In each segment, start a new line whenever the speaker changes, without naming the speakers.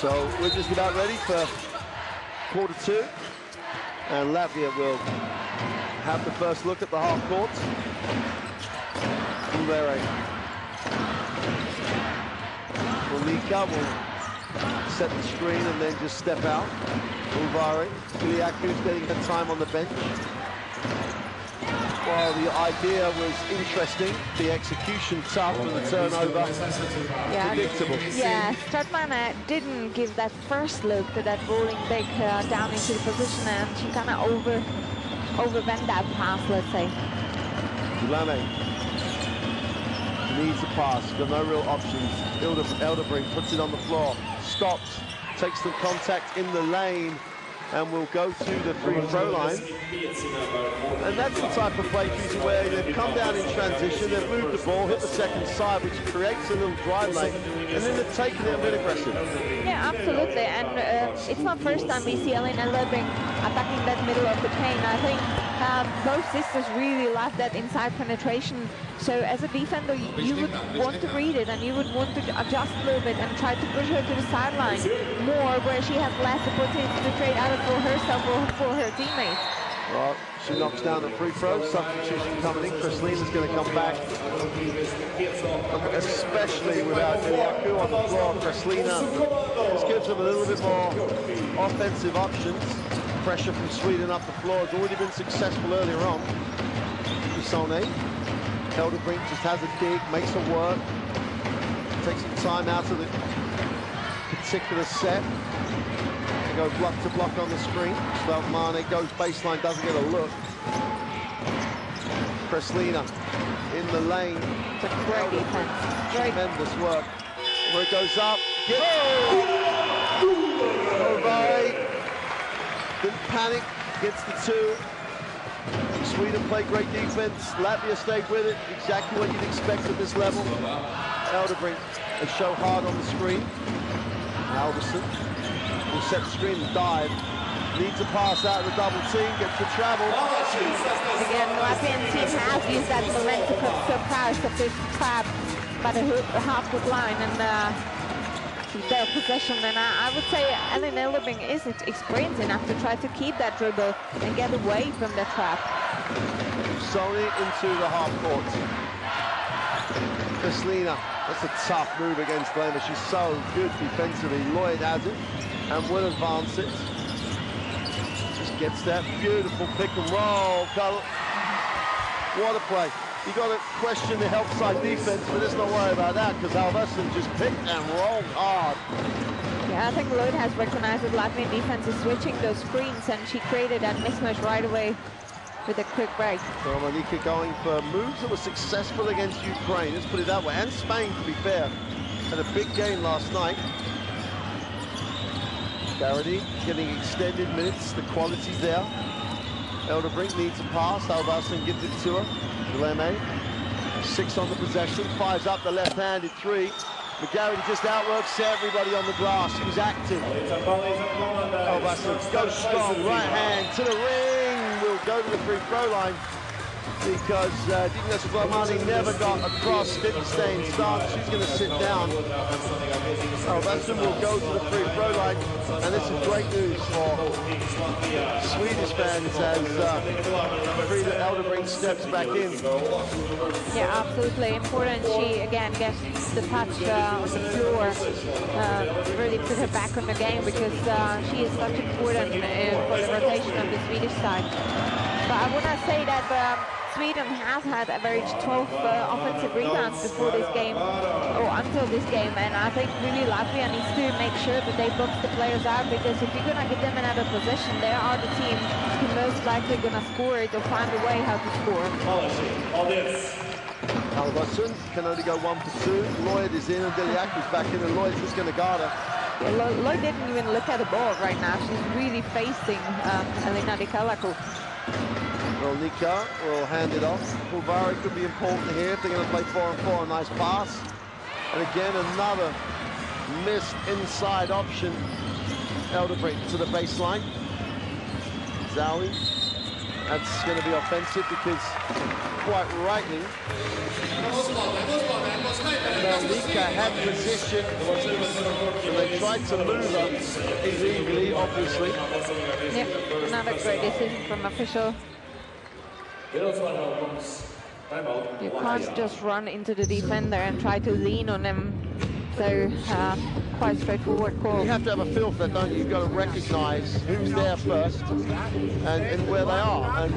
So we're just about ready for quarter two, and Latvia will have the first look at the half court. Monika will set the screen and then just step out. Ulvari, Iliaku's getting her time on the bench. Well, the idea was interesting, the execution tough, and the turnover predictable.
Yeah, Stratman didn't give that first look to that rolling big down into the position, and she kind of overbent that pass, let's say.
Lame needs a pass, got no real options. Elderbrink puts it on the floor, stops, takes the contact in the lane, and will go to the free throw line. And that's the type of play where they've come down in transition, they've moved the ball, hit the second side, which creates a little drive lane, and then they've taken it a bit aggressive.
Yeah, absolutely, and it's not first time we see Elena Elderbrink attacking that middle of the paint. I think both sisters really like that inside penetration. So as a defender, you would want to read it, and you would want to adjust a little bit and try to push her to the sideline more, where she has less opportunity to trade either for herself or for her teammates.
Well, she knocks down the free throw. Substitution coming in. Kristalina's going to come back, especially without Iliaku on the floor. Kristalina just gives them a little bit more offensive options. Pressure from Sweden up the floor has already been successful earlier on. Usone, Elderbrink just has a dig, makes her work, takes some time out of the particular set. They go block to block on the screen. Mane goes baseline, doesn't get a look. Kristalina in the lane.
It's a great defense.
Tremendous work. Where it goes up. Ovai didn't panic, gets the two. Sweden played great defense. Latvia stayed with it. Exactly what you'd expect at this level. Elderbrink a show hard on the screen. Alderson will set the screen and dive. Needs a pass out of the double team, gets the travel.
Again, the Latvian team has used that momentum to surprise the fifth trap by the half-court line and their possession. And I would say Elena Elderbrink is experienced enough to try to keep that dribble and get away from the trap.
Sony into the half court. Kristalina, that's a tough move against Lema. She's so good defensively. Lloyd has it and will advance it. Just gets that beautiful pick and roll. What a play. You got to question the help side defense, but let's not worry about that because Alverson just picked and rolled hard.
Yeah, I think Lloyd has recognized that Latvian defense is switching those screens, and she created that mismatch right away with a quick break.
So Monika going for moves that were successful against Ukraine, let's put it that way, and Spain, to be fair. Had a big game last night. Garrity getting extended minutes, the quality's there. Elderbrink needs a pass, Alverson gives it to her. Leme, 6 on the possession, fires up the left-handed three. McGarity just outworks everybody on the glass. He's active. Alverson goes strong, right hand to the ring. Will go to the free throw line because Dignas Flamani never got across, didn't stay in stance. She's going to sit down. Alverson will go to the free throw line, and this is great news for Swedish fans as Frida Elderbrink steps back in.
Yeah, absolutely important. She again gets the touch on the floor, really put her back on the game because she is such important for the rotation of the Swedish side. But I want to say that Sweden has had average 12 offensive rebounds before this game, or until this game, and I think really Latvia needs to make sure that they box the players out, because if you're going to get them another possession, they are the team who most likely going to score it or find a way how to score.
Alverson can only go 1 for 2. Lloyd is in and Diliak is back in, and Lloyd's just going to guard her.
Yeah, Lloyd didn't even look at the ball right now. She's really facing Elena Dikalaku.
Nika will hand it off. Ulvari could be important here if they're going to play 4-on-4. A nice pass. And again, another missed inside option. Elderbrink to the baseline. Zowie That's going to be offensive because, quite rightly, Melnika had position and they tried to move her illegally, obviously.
Yep, another great decision from official. You can't just run into the defender and try to lean on him. So, quite straightforward call.
You have to have a feel for that, don't you? You've got to recognise who's there first and where they are. And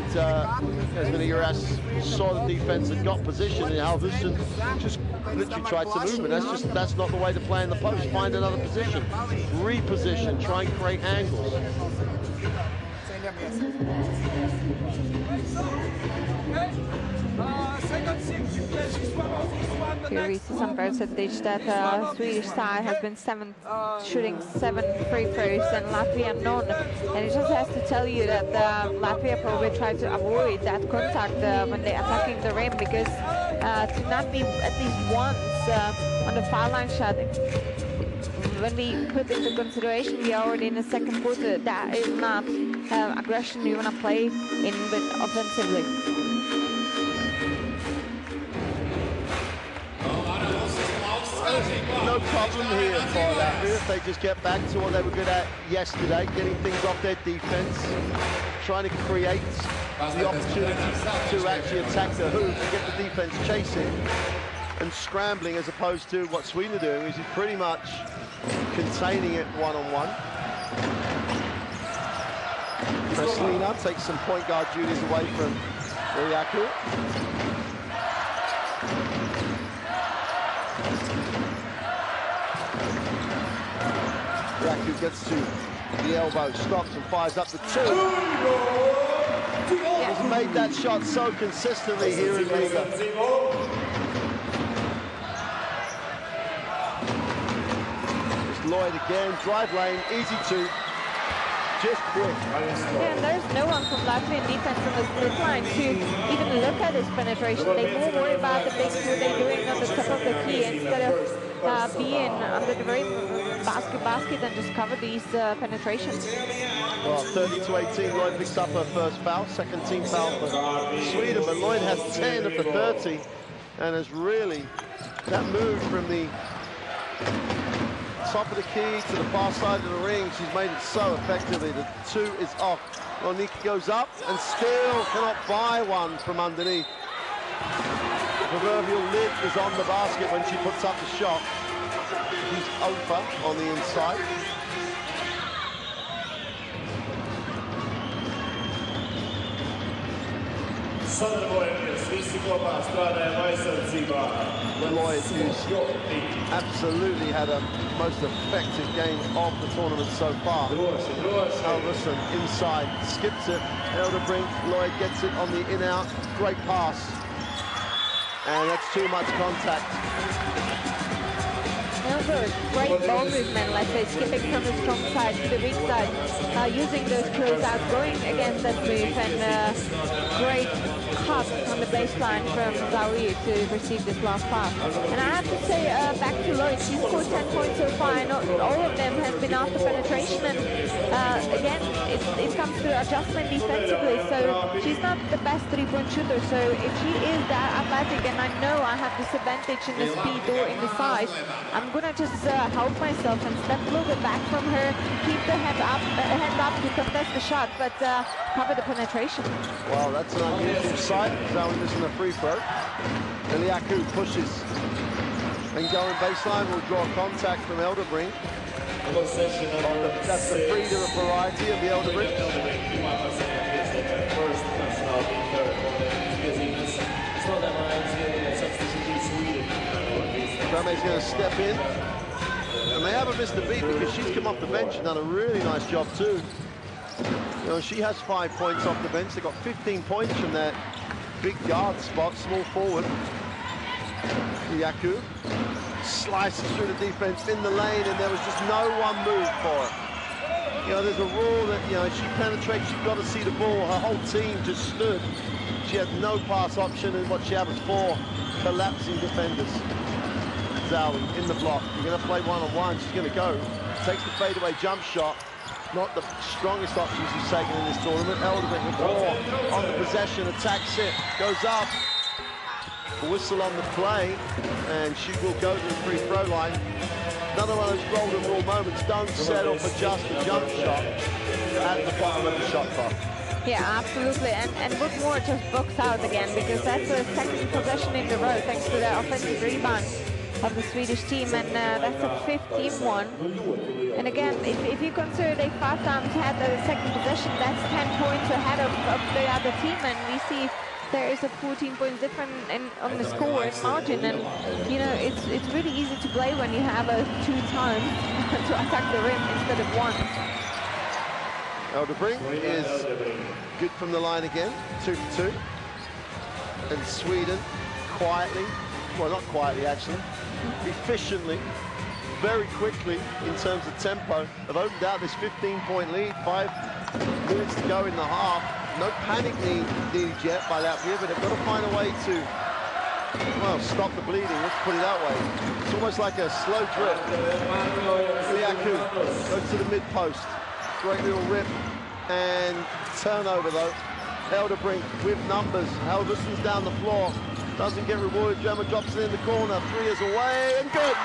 as Urias saw the defence and got position, and Halvorsen just literally tried to move it. That's not the way to play in the post. Find another position, reposition, try and create angles.
Here we see some percentage that Swedish side has been shooting 7 free throws and Latvia none. And it just has to tell you that Latvia probably tried to avoid that contact when they're attacking the rim, because to not be at least once on the foul line shot, when we put into consideration we are already in the second quarter, that is not aggression you want to play in with offensively.
No problem here for Latvia if they just get back to what they were good at yesterday, getting things off their defense, trying to create the opportunity to actually attack the hoop and get the defense chasing and scrambling, as opposed to what Sweden are doing, which is pretty much containing it one-on-one. Selina takes some point guard duties away from Iliaku. Iliaku gets to the elbow, stops and fires up the 2. He's made that shot so consistently here in Riga. Lloyd again, drive lane, easy 2, just quick.
Yeah, and there's no one from Latvian defense on the split line to even look at this penetration. They more worry about the things what they're doing on the top of the key instead of being under the very basket and just cover these penetrations.
Well, 30-18, Lloyd picks up her first foul, second team foul for Sweden, but Lloyd has 10 of the 30 and has really, that move from the top of the key to the far side of the ring, she's made it so effectively. The 2 is off. Melnika goes up and still cannot buy one from underneath. The proverbial lid is on the basket when she puts up the shot. She's over on the inside. Lloyd, who's absolutely had a most effective game of the tournament so far. Halvorsen inside, skips it, Elderbrink, Lloyd gets it on the in-out, great pass. And that's too much contact.
Also, great ball movement, let's say, skipping from the strong side to the weak side, using those closeouts, going against that move, and great cut on the baseline from Zawi to receive this last pass. And I have to say, back to Lloyd, she's scored 10 points so far, and all of them has been after penetration, and again, it comes to adjustment defensively, so she's not the best three-point shooter, so if she is that athletic, and I know I have this advantage in the speed or in the size, I'm gonna just help myself and step a little bit back from her, keep the hand up to contest the shot, but cover the penetration.
Well, that's an unusual sight. Zawi missing a free throw. Iliaku pushes and going baseline will draw contact from Elderbrink. That's the breeder of variety of the Elderbrink. Grame's going to step in, and they haven't missed a beat because she's come off the bench and done a really nice job too. You know, she has 5 points off the bench. They got 15 points from that big guard spot, small forward. Yaku slices through the defense in the lane, and there was just no one move for it. You know, there's a rule that, you know, she penetrates, she's got to see the ball. Her whole team just stood. She had no pass option, and what she had was 4 collapsing defenders. Zawi in the block. You're going to play one-on-one. She's going to go. Takes the fadeaway jump shot. not the strongest options he's taken in this tournament. Elderbeck with more on the possession, attacks it, goes up. Whistle on the play, and she will go to the free throw line. Another one of those golden rule moments. Don't settle for just a jump shot at the bottom of the shot clock.
Yeah, absolutely. And Woodmore just books out again, because that's the second possession in a row thanks to the offensive rebound of the Swedish team, and that's a 15-1. And again, if you consider they 5 times had the second possession, that's 10 points ahead of the other team, and we see there is a 14-point difference on the score and margin, and you know it's really easy to play when you have a 2 times to attack the rim instead of 1.
Elderbrink is good from the line again, 2 for 2. And Sweden quietly, well not quietly actually, efficiently, very quickly in terms of tempo, have opened out this 15-point lead, 5 minutes to go in the half. No panic needed yet by Latvia, but they've got to find a way to, well, stop the bleeding, let's put it that way. It's almost like a slow drip. Liaku goes to the mid-post. Great little rip and turnover though. Elderbrink with numbers. Halverson's down the floor. Doesn't get rewarded. Gemma drops it in the corner. 3 is away and good.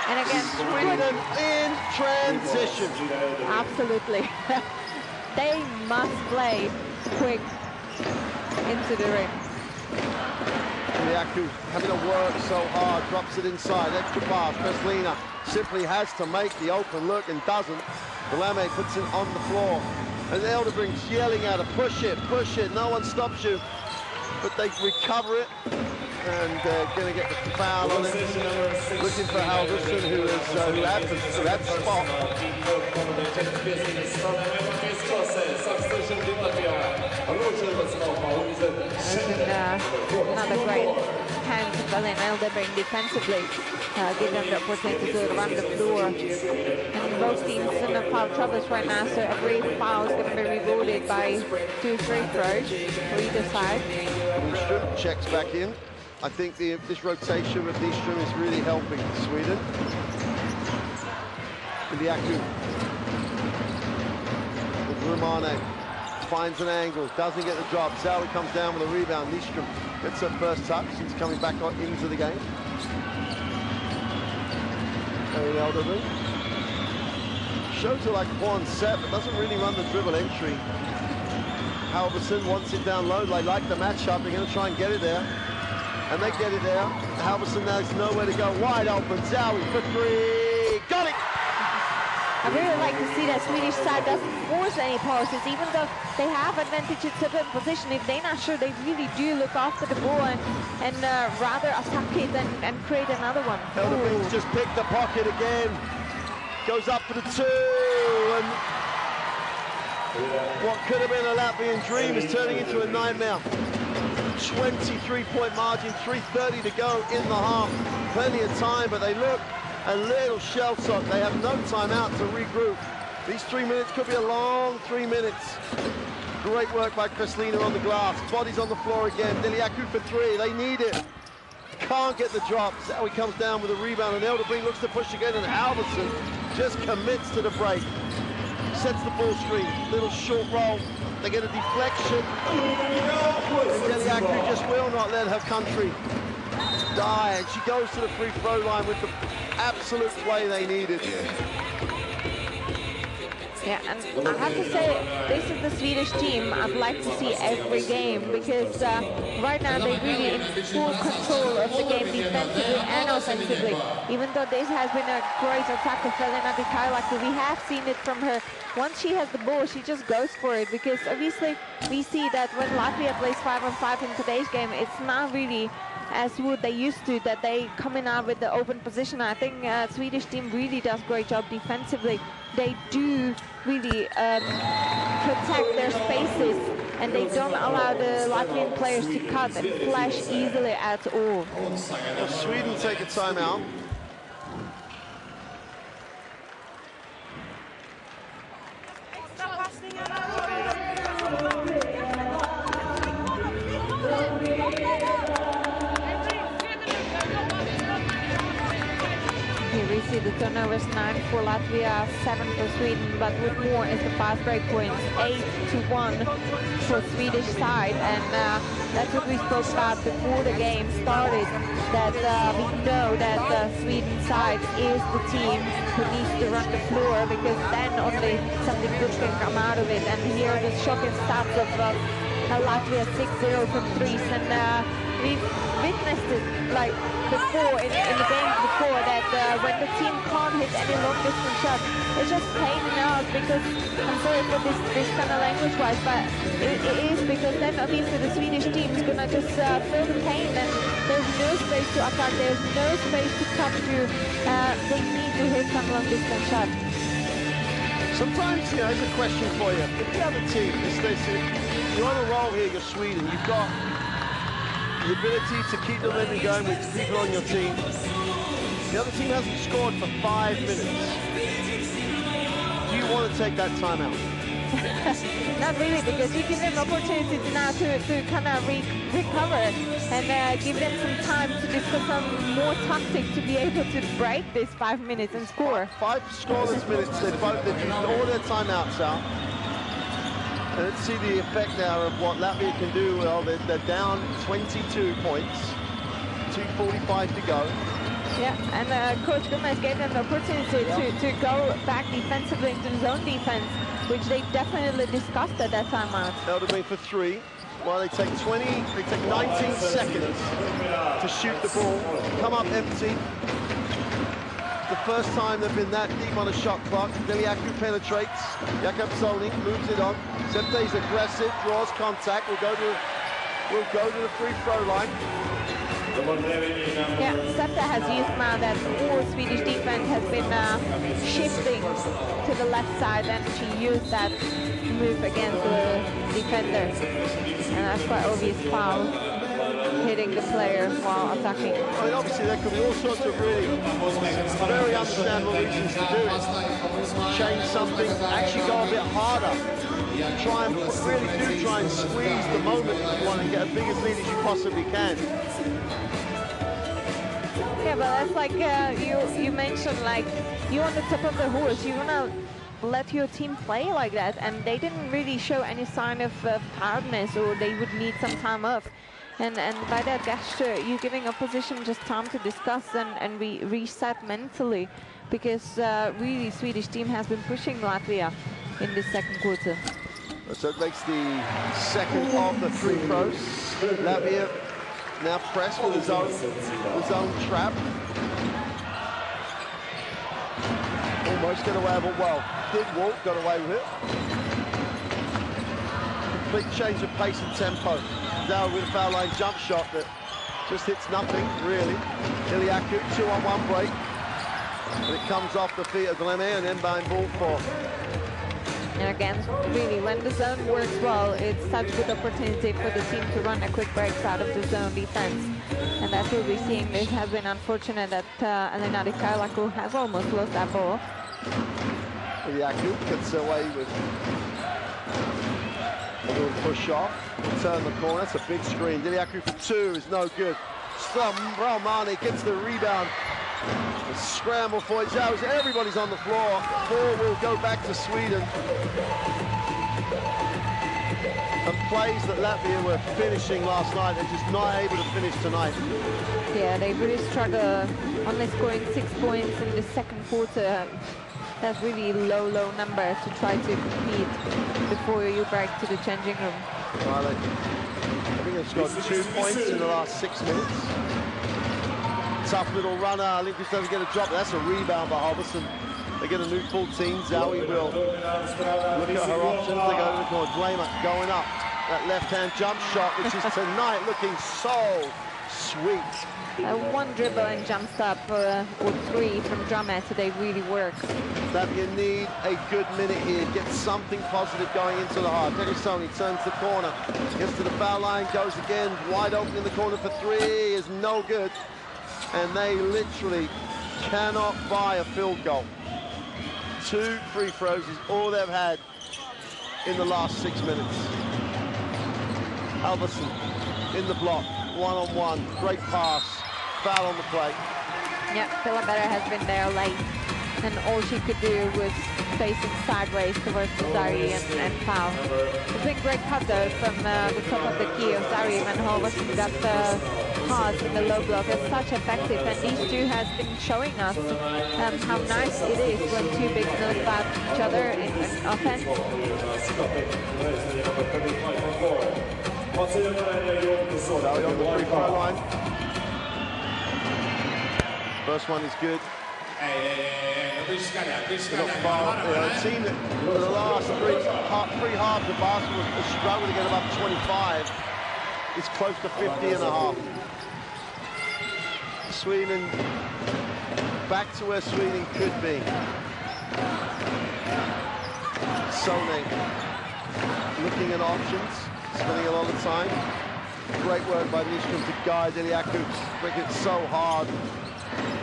And again,
Sweden in transition.
Absolutely. They must play quick into the rim.
Liaku having to work so hard, drops it inside, extra pass. Kreslina simply has to make the open look and doesn't. Delame puts it on the floor. And Elderbrink's yelling at her, push it, no one stops you. But they recover it, and going to get the foul on it. Looking for Halverson, who had the spot.
Another great hand to Berlin Elderbrink defensively, give them the opportunity to run the floor. And both teams in the foul troubles right now, so every foul is going to be rewarded by 2 free throws for either side.
Nyström checks back in. I think this rotation with Nyström is really helping Sweden. Liaku with Romane. Finds an angle, doesn't get the drop. Zowie comes down with a rebound. Nyström gets her first touch since coming back into the game. Elderbrink shows her like one set, but doesn't really run the dribble entry. Halverson wants it down low. They like the matchup. They're going to try and get it there, and they get it there. Halverson now has nowhere to go. Wide open. Zowie for 3. Got it.
I really like to see that Swedish side doesn't force any passes, even though they have advantage in certain position. If they're not sure, they really do look after the ball and rather attack it and create another one.
Elderbrink's just picked the pocket again. Goes up for the 2, and what could have been a Latvian dream is turning into a nightmare. 23-point margin, 3:30 to go in the half. Plenty of time, but they look a little shell-shocked. They have no time out to regroup. These 3 minutes could be a long 3 minutes. Great work by Kreslina on the glass. Bodies on the floor again. Liaku for 3. They need it. Can't get the drop. Zowie comes down with a rebound, and Elderbrink looks to push again, and Halverson just commits to the break. Sets the ball screen. Little short roll. They get a deflection. And Liaku just will not let her country die, and she goes to the free throw line with the absolute play they needed.
Yeah, and I have to say, this is the Swedish team I'd like to see every game, because right now they're really in full control of the game defensively and offensively. Even though this has been a great attack of Elena Dikailaki, we have seen it from her. Once she has the ball, she just goes for it, because obviously we see that when Latvia plays 5-on-5 in today's game, it's not really as what they used to, that they coming out with the open position. I think Swedish team really does great job defensively. They do really protect their spaces, and they don't allow the Latvian players to cut and flash easily at all.
Well, Sweden take a timeout.
Here we see see the turnovers, 9 for Latvia, 7 for Sweden, but with more is the fast break points, 8-1 for Swedish side, and that's what we spoke about before the game started, that we know that the Sweden side is the team who needs to run the floor, because then only something good can come out of it. And here the shocking stats of Latvia 6-0 from threes, and we've witnessed it like before in the games before, that when the team can't hit any long distance shots, it's just pain in the ass, because I'm sorry for this kind of language wise, but it is, because then obviously the Swedish team is gonna just feel the pain, and there's no space to attack, there's no space to cut through. They need to hit some long distance shots.
Sometimes, you know, here's a question for you. If the other team, you're on a roll here, you're Sweden, you've got the ability to keep the momentum going with people on your team. The other team hasn't scored for 5 minutes. Do you want to take that timeout?
Not really, because you give them opportunity now to kind of recover and give them some time to discuss some more tactics to be able to break this 5 minutes and score.
5 scoreless minutes. They've used all their timeouts out. And let's see the effect now of what Latvia can do. Well, they're down 22 points, 2:45 to go.
Yeah, and Coach Gomez gave them the opportunity to go back defensively into the zone defense, which they definitely discussed at that timeout.
That would have been for 3. Well, they take 19 seconds to shoot the ball, come up empty. The first time they've been that deep on a shot clock. Deliaku penetrates. Jakub Solnik moves it on. Septe's aggressive, draws contact. We'll go to the free throw line.
Yeah, Septa has used now that all Swedish defense has been shifting to the left side, and she used that move against the defender. And that's quite obvious foul, hitting the player while attacking.
I mean, obviously there could be all sorts of really very understandable reasons to do it. Change something, actually go a bit harder. Try and try and squeeze the moment if you want to get as big as lead as you possibly can.
Yeah, but that's like you mentioned, like you're on the top of the horse, you wanna let your team play like that, and they didn't really show any sign of tiredness, or they would need some time off. And by that gesture, you're giving opposition just time to discuss and reset mentally, because really Swedish team has been pushing Latvia in this second quarter.
So it makes the second of the free throws. Latvia now pressed with his own trap. Almost got away with it. Well, did walk, got away with it. Complete change of pace and tempo. Now with a foul line jump shot that just hits nothing, really. Iliaku, 2-on-1 break. And it comes off the feet of Gleme, and inbound ball for.
And again, really, when the zone works well, it's such a good opportunity for the team to run a quick breaks out of the zone defense. And that's what we're seeing. It has been unfortunate that Elena Rikailaku has almost lost that ball.
Iliaku gets away with a little push off, turn the corner, it's a big screen. Iliaku for 2 is no good. Romani gets the rebound. A scramble for it. Everybody's on the floor. Ball will go back to Sweden. And plays that Latvia were finishing last night, they're just not able to finish tonight.
Yeah, they really struggle, only scoring 6 points in the second quarter. That's really low number to try to compete before you break to the changing room.
Well, I think they've scored 2 points in the last 6 minutes. Tough little runner. Lindqvist doesn't get a drop. That's a rebound by Halverson. They get a new full team. Zowie will look at her options. They go to the corner. Glamer going up. That left-hand jump shot, which is tonight looking so sweet.
One dribble and jump stop or 3 from Drummond today really works.
Latvia need a good minute here. Get something positive going into the half. Denisoni turns the corner. Gets to the foul line. Goes again. Wide open in the corner for 3. Is no good. And they literally cannot buy a field goal. 2 free throws is all they've had in the last 6 minutes. Halverson in the block, 1-on-1, great pass, foul on the play.
Yeah, Pilabera has been there late, and all she could do was facing sideways towards Zari and foul. It's been great cut though from the top of the key of Zari when Halvorsen got the pass in the low block. It's such effective, and these two has been showing us how nice it is when two bigs know about each other in offense.
Zari on the free throw line. First one is good. They're not far up there. I've seen it for the last three halves of basketball has struggled to get above 25. It's close to 50 and a half. Sweden back to where Sweden could be. Sone looking at options, spending a lot of time. Great work by Nyström to guide Eliaku, making it so hard.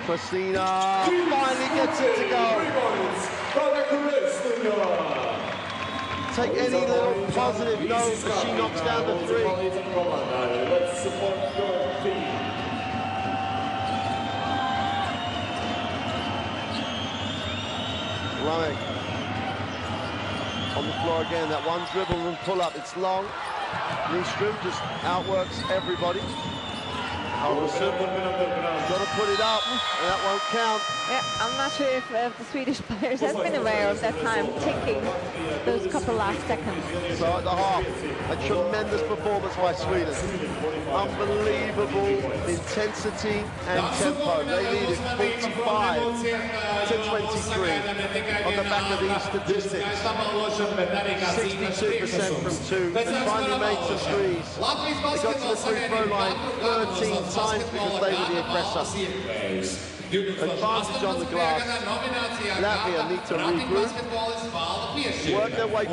Christina finally gets it to go. Take any little positive note as she knocks down the three. Running on the floor again. That one dribble and pull up. It's long. Nyström just outworks everybody. Halvorsen got to put it up, and that won't count.
Yeah, I'm not sure if the Swedish players have been aware of that time ticking those couple last seconds.
So at the half, a tremendous performance by Sweden. Unbelievable intensity and tempo. They lead it 45 to 23 on the back of these statistics. 62% from two. They finally made some threes. They got to the free throw line 13 times because they were the aggressor. Advantage on the glass. Latvia need to regroup, work their way